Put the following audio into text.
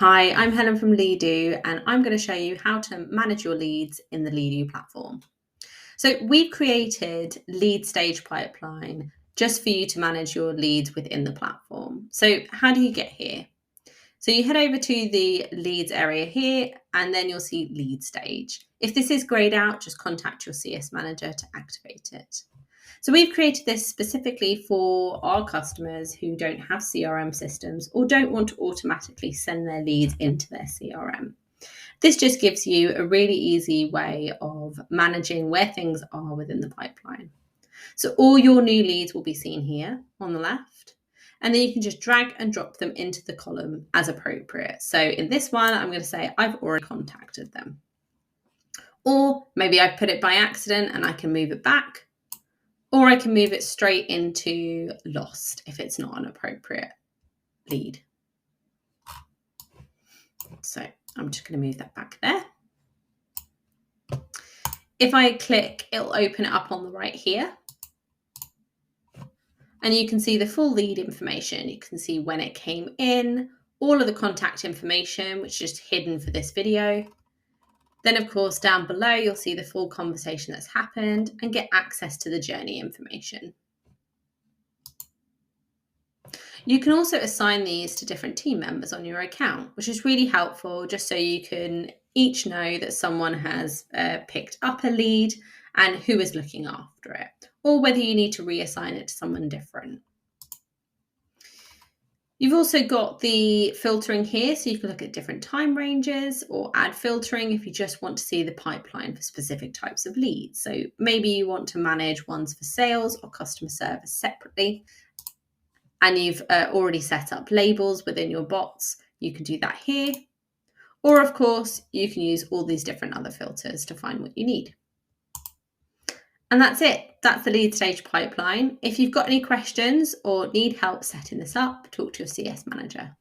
Hi, I'm Helen from Leadoo, and I'm going to show you how to manage your leads in the Leadoo platform. So we've created lead stage pipeline just for you to manage your leads within the platform. So how do you get here? So you head over to the leads area here, and then you'll see lead stage. If this is grayed out, just contact your CS manager to activate it. So we've created this specifically for our customers who don't have CRM systems or don't want to automatically send their leads into their CRM. This just gives you a really easy way of managing where things are within the pipeline. So all your new leads will be seen here on the left, and then you can just drag and drop them into the column as appropriate. So in this one, I'm going to say I've already contacted them. Or maybe I've put it by accident and I can move it back. Or I can move it straight into lost if it's not an appropriate lead. So I'm just going to move that back there. If I click, it'll open it up on the right here. And you can see the full lead information. You can see when it came in, all of the contact information, which is just hidden for this video. Then, of course, down below, you'll see the full conversation that's happened and get access to the journey information. You can also assign these to different team members on your account, which is really helpful just so you can each know that someone has picked up a lead and who is looking after it, or whether you need to reassign it to someone different. You've also got the filtering here, so you can look at different time ranges or add filtering if you just want to see the pipeline for specific types of leads. So maybe you want to manage ones for sales or customer service separately, and you've already set up labels within your bots. You can do that here. Or of course, you can use all these different other filters to find what you need. And that's it. That's the lead stage pipeline. If you've got any questions or need help setting this up, talk to your CS manager.